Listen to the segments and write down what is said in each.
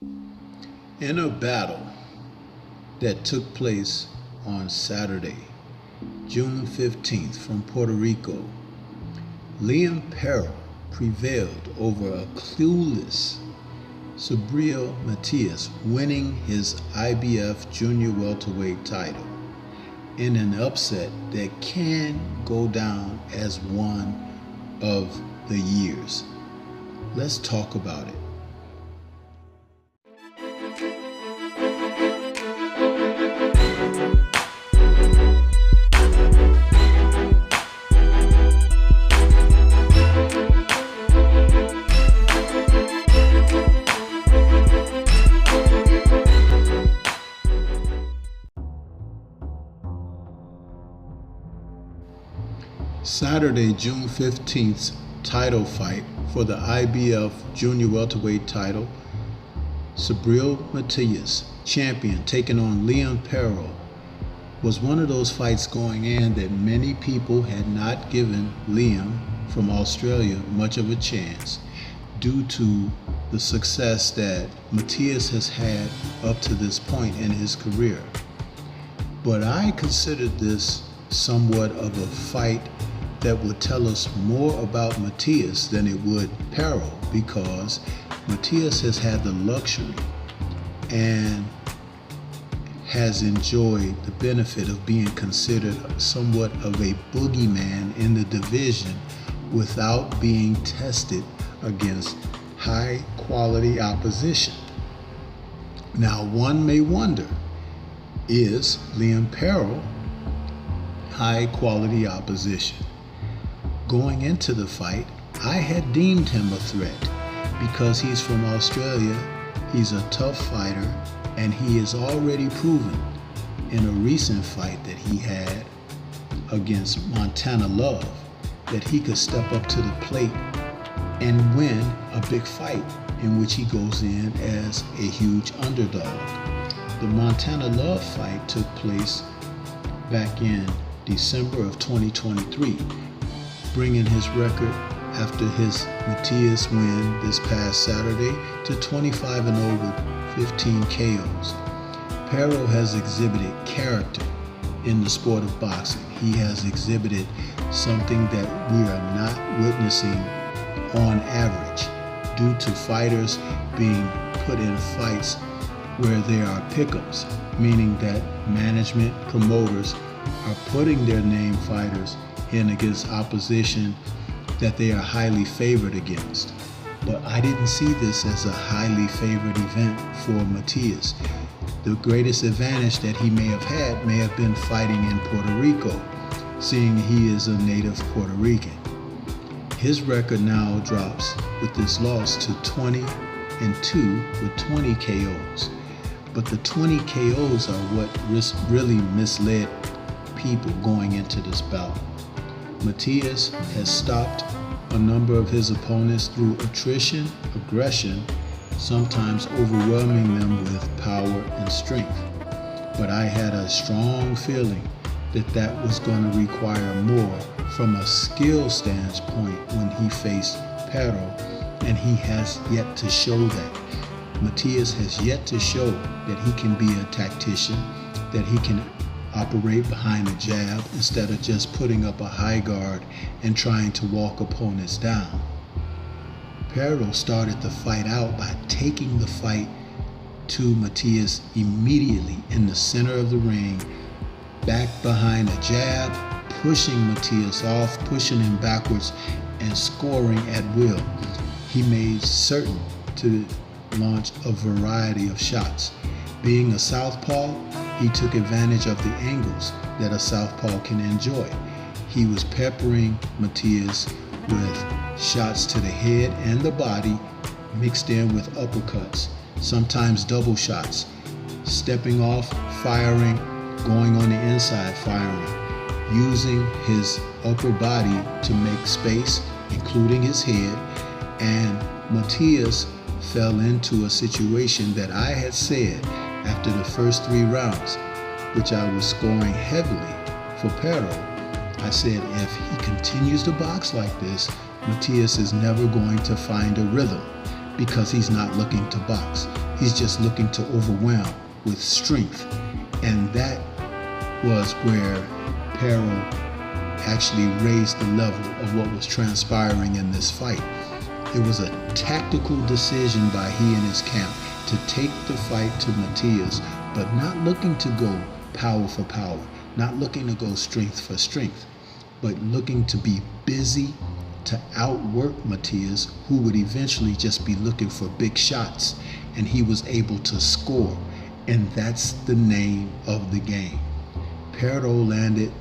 In a battle that took place on Saturday, June 15th from Puerto Rico, Paro prevailed over a clueless Shareable Matias, winning his IBF Junior Welterweight title in an upset that can go down as one of the years. Let's talk about it. Saturday, June 15th title fight for the IBF Junior Welterweight title, Shareable Matias, champion, taking on Paro, was one of those fights going in that many people had not given Liam from Australia much of a chance due to the success that Matias has had up to this point in his career. But I considered this somewhat of a fight that would tell us more about Matias than it would Paro, because Matias has had the luxury and has enjoyed the benefit of being considered somewhat of a boogeyman in the division without being tested against high quality opposition. Now one may wonder, is Paro high quality opposition? Going into the fight, I had deemed him a threat because he's from Australia, he's a tough fighter, and he has already proven in a recent fight that he had against Montana Love that he could step up to the plate and win a big fight in which he goes in as a huge underdog. The Montana Love fight took place back in December of 2023, bringing his record after his Matias win this past Saturday to 25-0 with 15 KOs. Paro has exhibited character in the sport of boxing. He has exhibited something that we are not witnessing on average due to fighters being put in fights where there are pick'ems, meaning that management promoters are putting their name fighters in against opposition that they are highly favored against. But I didn't see this as a highly favored event for Matias. The greatest advantage that he may have been fighting in Puerto Rico, seeing he is a native Puerto Rican. His record now drops with this loss to 20-2 with 20 KOs. But the 20 KOs are what really misled people going into this bout. Matias has stopped a number of his opponents through attrition, aggression, sometimes overwhelming them with power and strength. But I had a strong feeling that that was going to require more from a skill standpoint when he faced Paro, and he has yet to show that. Matias has yet to show that he can be a tactician, that he can operate behind a jab instead of just putting up a high guard and trying to walk opponents down. Paro started the fight out by taking the fight to Matias immediately in the center of the ring, back behind a jab, pushing Matias off, pushing him backwards, and scoring at will. He made certain to launch a variety of shots. Being a southpaw, he took advantage of the angles that a southpaw can enjoy. He was peppering Matias with shots to the head and the body, mixed in with uppercuts, sometimes double shots, stepping off, firing, going on the inside, firing, using his upper body to make space, including his head. And Matias fell into a situation that I had said after the first 3 rounds, which I was scoring heavily for Paro. I said, if he continues to box like this, Matias is never going to find a rhythm. because he's not looking to box. He's just looking to overwhelm with strength. And that was where Paro actually raised the level of what was transpiring in this fight. It was a tactical decision by he and his camp to take the fight to Matias, but not looking to go power for power, not looking to go strength for strength, but looking to be busy to outwork Matias, who would eventually just be looking for big shots, and he was able to score. And that's the name of the game. Paro landed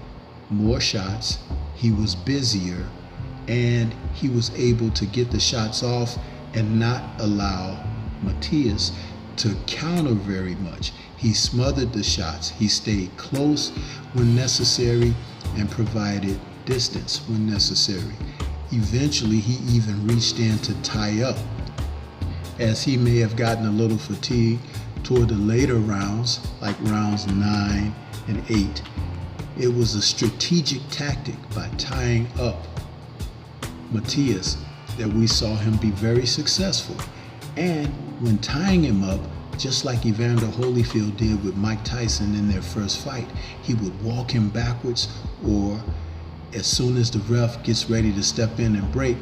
more shots, he was busier, and he was able to get the shots off and not allow Matias to counter very much. He smothered the shots, he stayed close when necessary and provided distance when necessary. Eventually he even reached in to tie up, as he may have gotten a little fatigued toward the later rounds, like rounds 9 and 8. It was a strategic tactic by tying up Matias that we saw him be very successful. And when tying him up, just like Evander Holyfield did with Mike Tyson in their first fight, he would walk him backwards, or as soon as the ref gets ready to step in and break,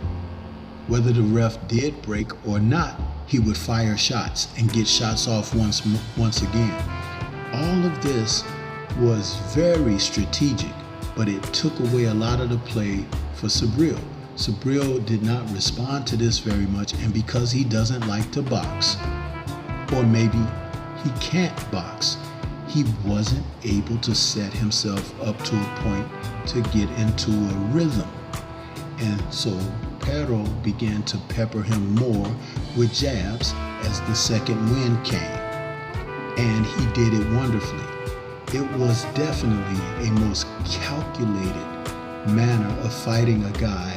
whether the ref did break or not, he would fire shots and get shots off once again. All of this was very strategic, but it took away a lot of the play for Subriel. Subriel did not respond to this very much, and because he doesn't like to box, or maybe he can't box, he wasn't able to set himself up to a point to get into a rhythm. And so Paro began to pepper him more with jabs as the second wind came, and he did it wonderfully. It was definitely a most calculated manner of fighting a guy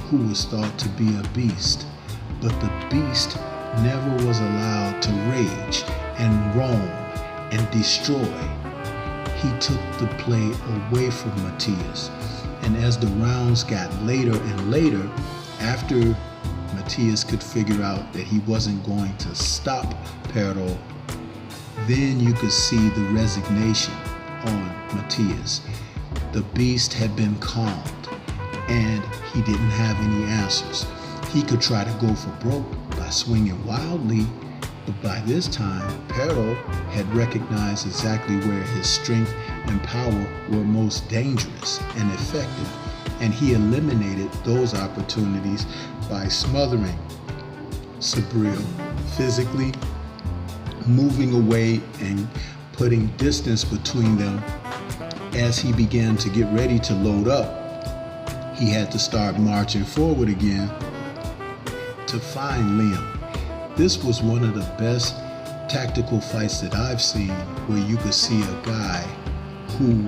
who was thought to be a beast, but the beast never was allowed to rage and roam and destroy. He took the play away from Matias, and as the rounds got later and later, after Matias could figure out that he wasn't going to stop Paro, then you could see the resignation on Matias. The beast had been calmed, and he didn't have any answers. He could try to go for broke by swinging wildly, but by this time, Paro had recognized exactly where his strength and power were most dangerous and effective, and he eliminated those opportunities by smothering Subriel physically, moving away and putting distance between them. As he began to get ready to load up, he had to start marching forward again to find Liam. This was one of the best tactical fights that I've seen, where you could see a guy who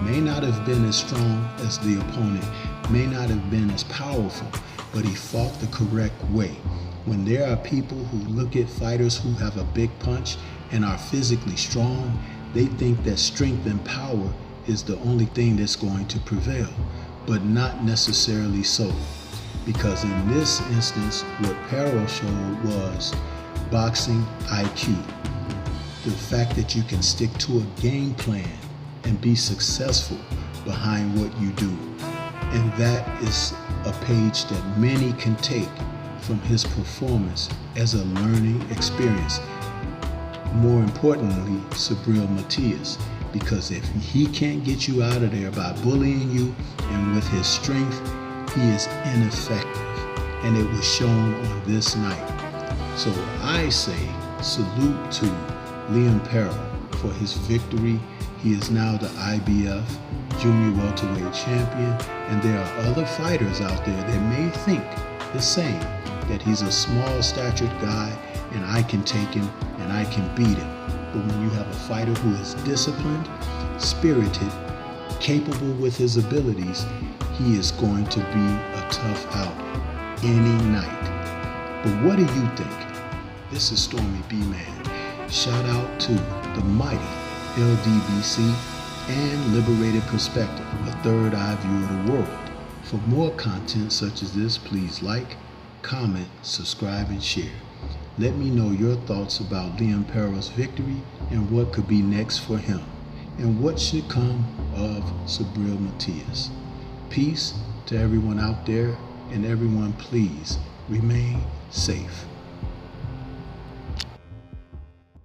may not have been as strong as the opponent, may not have been as powerful, but he fought the correct way. When there are people who look at fighters who have a big punch and are physically strong, they think that strength and power is the only thing that's going to prevail, but not necessarily so. Because in this instance, what Paro showed was boxing IQ. The fact that you can stick to a game plan and be successful behind what you do. And that is a page that many can take from his performance as a learning experience. More importantly, Shareable Matias, because if he can't get you out of there by bullying you and with his strength, he is ineffective, and it was shown on this night. So I say salute to Liam Paro for his victory. He is now the IBF Junior Welterweight Champion, and there are other fighters out there that may think the same, that he's a small-statured guy and I can take him and I can beat him. But when you have a fighter who is disciplined, spirited, capable with his abilities, he is going to be a tough out any night. But what do you think? This is Stormy B-Man. Shout out to the mighty LDBC and Liberated Perspective, a third eye view of the world. For more content such as this, please like, comment, subscribe, and share. Let me know your thoughts about Liam Paro's victory and what could be next for him, and what should come of Shareable Matias. Peace to everyone out there, and everyone please remain safe.